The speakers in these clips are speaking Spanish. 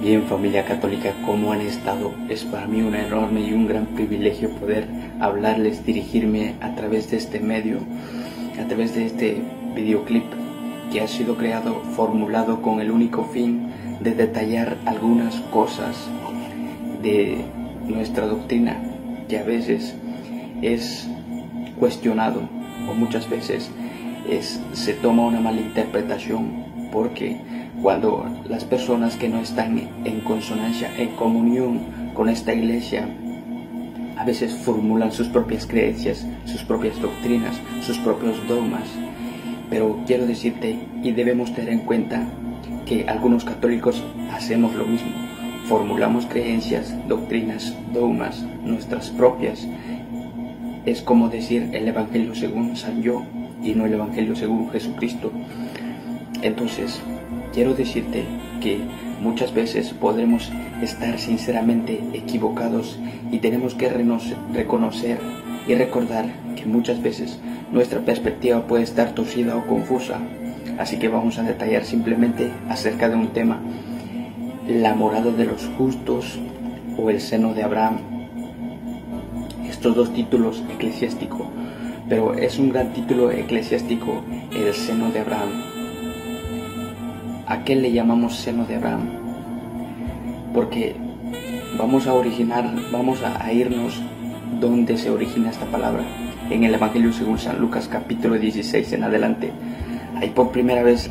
Bien, familia católica, ¿cómo han estado? Es para mí un enorme y un gran privilegio poder hablarles, dirigirme a través de este medio, a través de este videoclip que ha sido creado, formulado con el único fin de detallar algunas cosas de nuestra doctrina que a veces es cuestionado o muchas veces se toma una mala interpretación, porque cuando las personas que no están en consonancia, en comunión con esta iglesia, a veces formulan sus propias creencias, sus propias doctrinas, sus propios dogmas. Pero quiero decirte, y debemos tener en cuenta, que algunos católicos hacemos lo mismo. Formulamos creencias, doctrinas, dogmas, nuestras propias. Es como decir el Evangelio según San Yo y no el Evangelio según Jesucristo. Entonces, quiero decirte que muchas veces podremos estar sinceramente equivocados y tenemos que reconocer y recordar que muchas veces nuestra perspectiva puede estar torcida o confusa. Así que vamos a detallar simplemente acerca de un tema: la morada de los justos o el seno de Abraham. Estos dos títulos eclesiásticos, pero es un gran título eclesiástico, el seno de Abraham. ¿A qué le llamamos seno de Abraham? Porque vamos a irnos donde se origina esta palabra, en el Evangelio según San Lucas capítulo 16 en adelante. Ahí por primera vez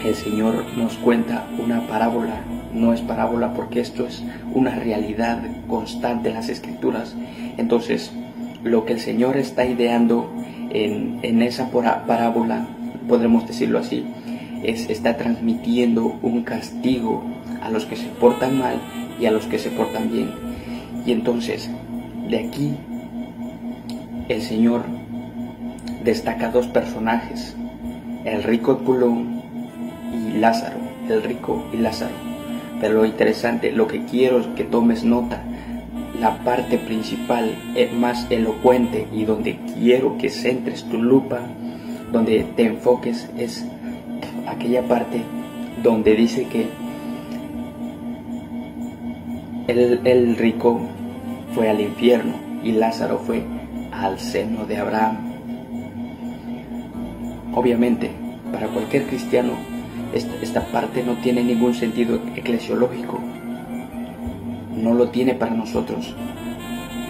el Señor nos cuenta una parábola. No es parábola porque esto es una realidad constante en las Escrituras. Entonces, lo que el Señor está ideando en esa parábola, podremos decirlo así, está transmitiendo un castigo a los que se portan mal y a los que se portan bien. Y entonces, de aquí, el Señor destaca dos personajes: el rico Epulón y Lázaro, el rico y Lázaro. Pero lo interesante, lo que quiero que tomes nota, la parte principal, más elocuente, y donde quiero que centres tu lupa, donde te enfoques, es aquella parte donde dice que el rico fue al infierno y Lázaro fue al seno de Abraham. Obviamente, para cualquier cristiano, esta parte no tiene ningún sentido eclesiológico. No lo tiene para nosotros.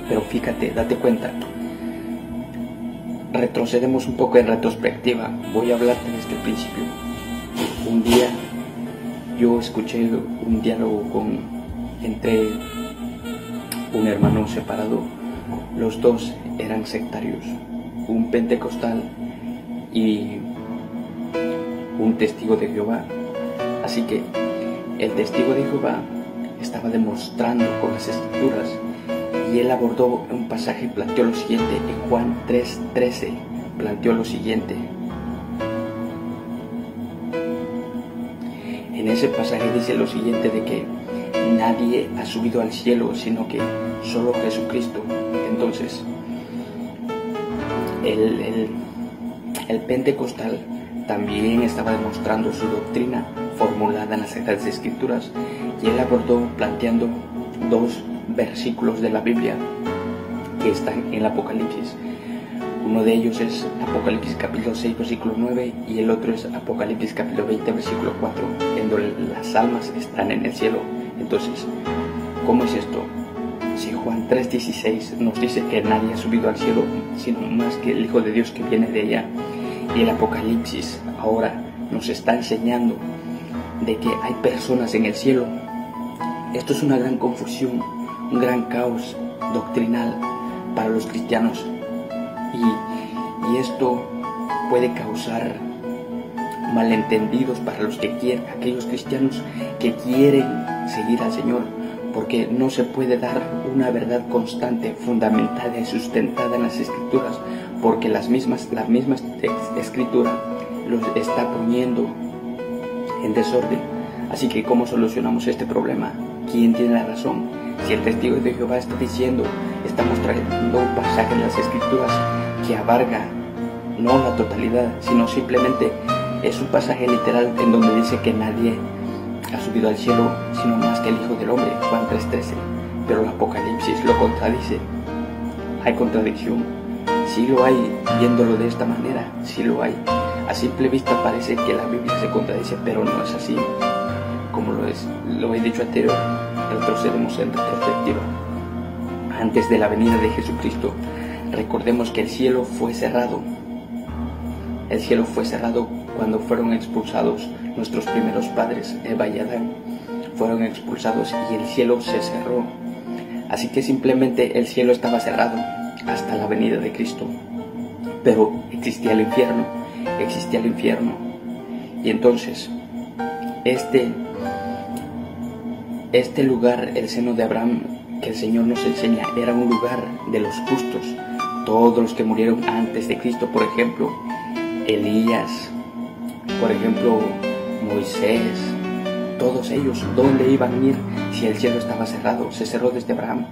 Pero fíjate, date cuenta. Retrocedemos un poco en retrospectiva. Voy a hablarte desde el principio. Un día yo escuché un diálogo entre un hermano separado. Los dos eran sectarios, un pentecostal y un testigo de Jehová. Así que el testigo de Jehová estaba demostrando con las Escrituras, y él abordó un pasaje y planteó lo siguiente. En Juan 3:13 planteó lo siguiente. En ese pasaje dice lo siguiente, de que nadie ha subido al cielo sino que solo Jesucristo. Entonces, el pentecostal también estaba demostrando su doctrina formulada en las Sagradas Escrituras, y él abordó planteando dos versículos de la Biblia que están en el Apocalipsis. Uno de ellos es Apocalipsis capítulo 6 versículo 9 y el otro es Apocalipsis capítulo 20 versículo 4, en donde las almas están en el cielo. Entonces, ¿cómo es esto? Si Juan 3:16 nos dice que nadie ha subido al cielo sino más que el Hijo de Dios que viene de allá, y el Apocalipsis ahora nos está enseñando de que hay personas en el cielo, esto es una gran confusión, un gran caos doctrinal para los cristianos, y esto puede causar malentendidos para aquellos cristianos que quieren seguir al Señor, porque no se puede dar una verdad constante, fundamentada y sustentada en las Escrituras, porque la misma Escritura los está poniendo en desorden. Así que, ¿cómo solucionamos este problema? ¿Quién tiene la razón? Si el testigo de Jehová está diciendo, estamos trayendo un pasaje en las Escrituras que abarca no la totalidad, sino simplemente es un pasaje literal en donde dice que nadie ha subido al cielo, sino más que el Hijo del Hombre, Juan 3:13. Pero el Apocalipsis lo contradice. Hay contradicción. Sí lo hay, viéndolo de esta manera, sí lo hay. A simple vista parece que la Biblia se contradice, pero no es así. Como lo he dicho anterior, retrocedemos en retrospectiva. Antes de la venida de Jesucristo, recordemos que el cielo fue cerrado. El cielo fue cerrado cuando fueron expulsados nuestros primeros padres, Eva y Adán. Fueron expulsados y el cielo se cerró. Así que simplemente el cielo estaba cerrado hasta la venida de Cristo. Pero existía el infierno. Y entonces, este lugar, el seno de Abraham, que el Señor nos enseña, era un lugar de los justos. Todos los que murieron antes de Cristo, por ejemplo, Elías, por ejemplo, Moisés, todos ellos, ¿dónde iban a ir si el cielo estaba cerrado? Se cerró desde Abraham.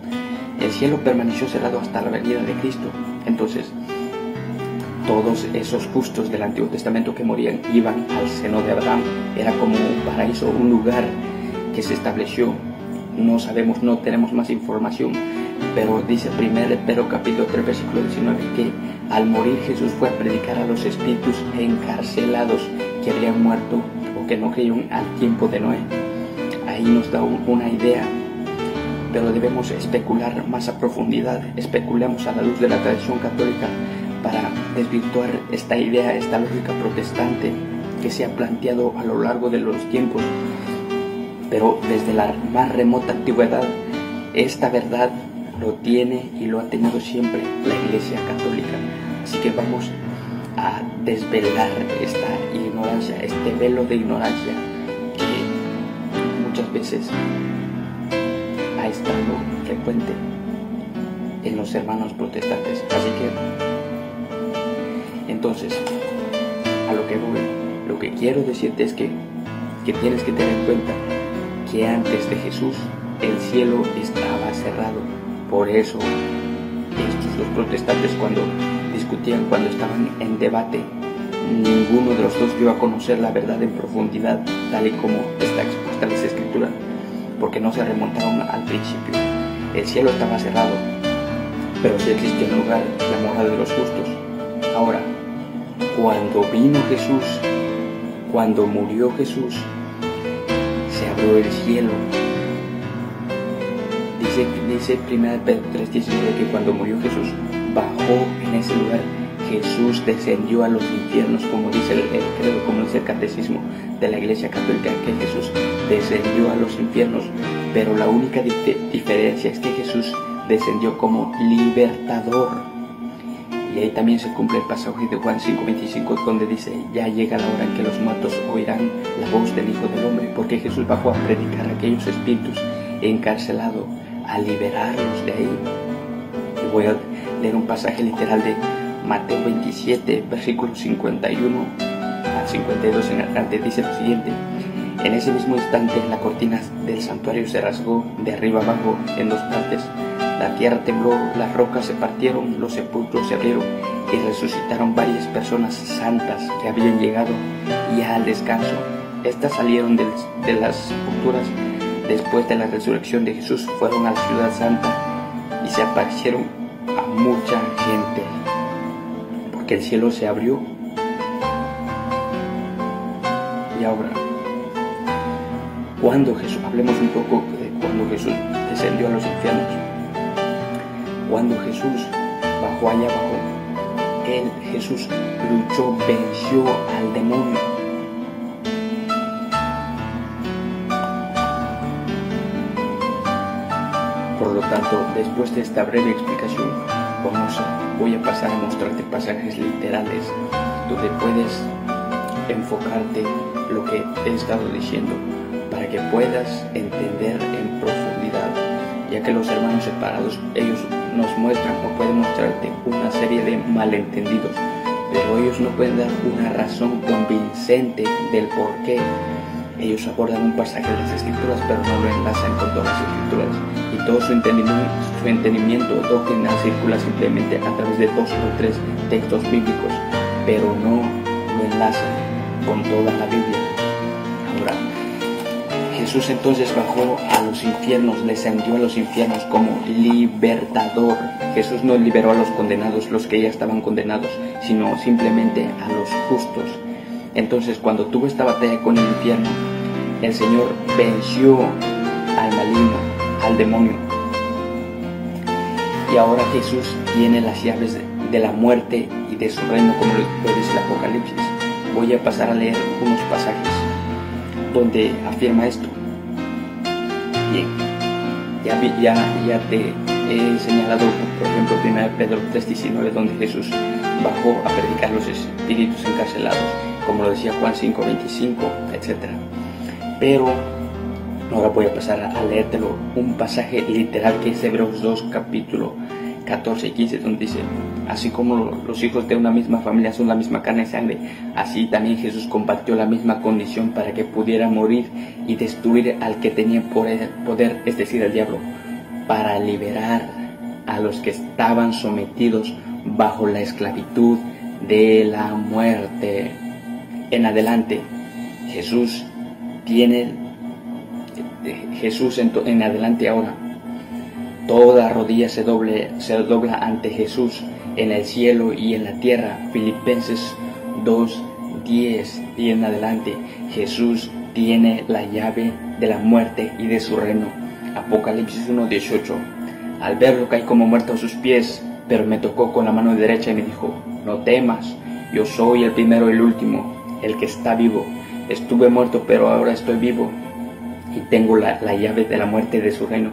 El cielo permaneció cerrado hasta la venida de Cristo. Entonces, todos esos justos del Antiguo Testamento que morían iban al seno de Abraham. Era como un paraíso, un lugar que se estableció. No sabemos, no tenemos más información, pero dice 1 Pedro capítulo 3 versículo 19 que al morir Jesús fue a predicar a los espíritus encarcelados que habían muerto o que no creyeron al tiempo de Noé. Ahí nos da una idea, pero debemos especular más a profundidad. Especulemos a la luz de la tradición católica para desvirtuar esta idea, esta lógica protestante que se ha planteado a lo largo de los tiempos. Pero desde la más remota antigüedad, esta verdad lo tiene y lo ha tenido siempre la Iglesia Católica. Así que vamos a desvelar esta ignorancia, este velo de ignorancia que muchas veces ha estado frecuente en los hermanos protestantes. Así que, entonces, a lo que voy, lo que quiero decirte es que tienes que tener en cuenta que antes de Jesús el cielo estaba cerrado. Por eso los protestantes cuando discutían, cuando estaban en debate, ninguno de los dos dio a conocer la verdad en profundidad, tal y como está expuesta en las Escrituras, porque no se remontaron al principio. El cielo estaba cerrado, pero sí existía un lugar, la morada de los justos. Ahora, cuando vino Jesús, cuando murió Jesús, se abrió el cielo. Dice 1 Pedro 3:19 que cuando murió Jesús, bajó en ese lugar. Jesús descendió a los infiernos, como dice el credo, como dice el catecismo de la Iglesia Católica, que Jesús descendió a los infiernos. Pero la única diferencia es que Jesús descendió como libertador. Y ahí también se cumple el pasaje de Juan 5:25, donde dice: ya llega la hora en que los muertos oirán la voz del Hijo del Hombre, porque Jesús bajó a predicar a aquellos espíritus encarcelados, a liberarlos de ahí. Y voy a leer un pasaje literal de Mateo 27, versículos 51 al 52 en adelante. Dice lo siguiente: en ese mismo instante la cortina del santuario se rasgó de arriba abajo en dos partes. La tierra tembló, las rocas se partieron, los sepulcros se abrieron y resucitaron varias personas santas que habían llegado ya al descanso. Estas salieron de las sepulturas después de la resurrección de Jesús, fueron a la ciudad santa y se aparecieron a mucha gente, porque el cielo se abrió. Y ahora, cuando Jesús, hablemos un poco de cuando Jesús descendió a los infiernos. Cuando Jesús bajó allá abajo, Jesús luchó, venció al demonio. Por lo tanto, después de esta breve explicación, voy a pasar a mostrarte pasajes literales donde puedes enfocarte lo que he estado diciendo para que puedas entender en profundidad, ya que los hermanos separados, ellos nos muestran o pueden mostrarte una serie de malentendidos, pero ellos no pueden dar una razón convincente del por qué. Ellos abordan un pasaje de las Escrituras, pero no lo enlazan con todas las Escrituras, y todo su entendimiento doctrinal circula simplemente a través de 2 o 3 textos bíblicos, pero no lo enlazan con toda la Biblia. Ahora, Jesús entonces bajó a los infiernos, descendió a los infiernos como libertador. Jesús no liberó a los condenados, los que ya estaban condenados, sino simplemente a los justos. Entonces, cuando tuvo esta batalla con el infierno, el Señor venció al maligno, al demonio. Y ahora Jesús tiene las llaves de la muerte y de su reino, como lo dice el Apocalipsis. Voy a pasar a leer unos pasajes donde afirma esto. Bien, ya te he señalado, por ejemplo, 1 Pedro 3:19, donde Jesús bajó a predicar los espíritus encarcelados, como lo decía Juan 5:25, etc. Pero ahora voy a pasar a leértelo, un pasaje literal que es Hebreos 2, capítulo 14 y 15, donde dice: así como los hijos de una misma familia son la misma carne y sangre, así también Jesús compartió la misma condición para que pudiera morir y destruir al que tenía poder, es decir, al diablo, para liberar a los que estaban sometidos bajo la esclavitud de la muerte. En adelante, Jesús en adelante ahora, toda rodilla se dobla ante Jesús en el cielo y en la tierra. Filipenses 2:10. Y en adelante, Jesús tiene la llave de la muerte y de su reino. Apocalipsis 1:18. Al verlo caí como muerto a sus pies, pero me tocó con la mano derecha y me dijo: no temas, yo soy el primero y el último, el que está vivo. Estuve muerto, pero ahora estoy vivo y tengo la llave de la muerte y de su reino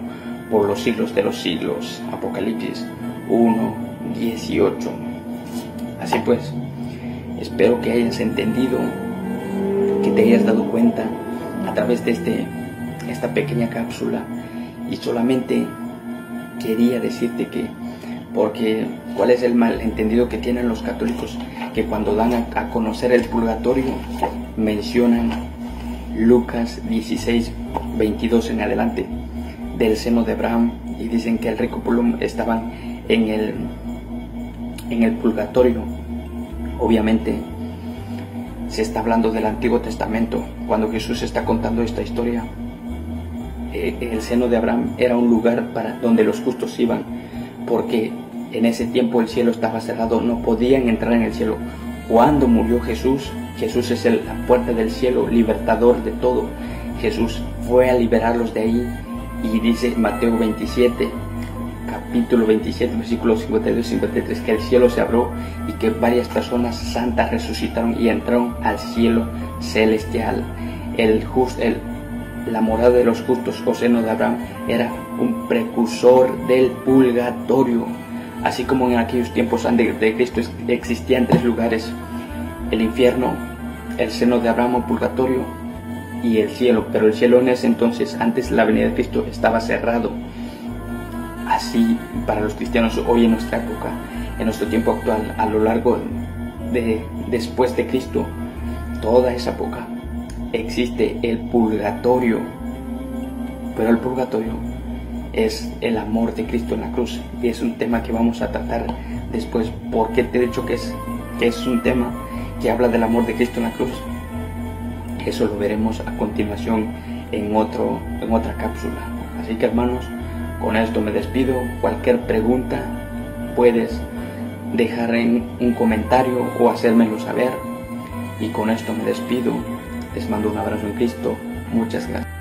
por los siglos de los siglos. Apocalipsis 1:18. Así pues, espero que hayas entendido, que te hayas dado cuenta a través de esta pequeña cápsula. Y solamente quería decirte que, porque ¿cuál es el malentendido que tienen los católicos? Que cuando dan a conocer el purgatorio mencionan Lucas 16:22 en adelante, del seno de Abraham, y dicen que el rico estaban en el purgatorio. Obviamente se está hablando del Antiguo Testamento. Cuando Jesús está contando esta historia, el seno de Abraham era un lugar para donde los justos iban, porque en ese tiempo el cielo estaba cerrado, no podían entrar en el cielo. Cuando murió Jesús es la puerta del cielo, libertador de todo. Jesús fue a liberarlos de ahí. Y dice Mateo 27, capítulo 27, versículos 52 y 53, que el cielo se abrió y que varias personas santas resucitaron y entraron al cielo celestial. La morada de los justos, o seno de Abraham, era un precursor del purgatorio. Así como en aquellos tiempos antes de Cristo existían tres lugares: el infierno, el seno de Abraham o purgatorio, y el cielo. Pero el cielo en ese entonces, antes de la venida de Cristo, estaba cerrado. Así para los cristianos hoy, en nuestra época, en nuestro tiempo actual, a lo largo después de Cristo, toda esa época existe el purgatorio. Pero el purgatorio es el amor de Cristo en la cruz, y es un tema que vamos a tratar después. Porque te he dicho que es un tema que habla del amor de Cristo en la cruz. Eso lo veremos a continuación en otra cápsula. Así que, hermanos, con esto me despido. Cualquier pregunta puedes dejar en un comentario o hacérmelo saber. Y con esto me despido. Les mando un abrazo en Cristo. Muchas gracias.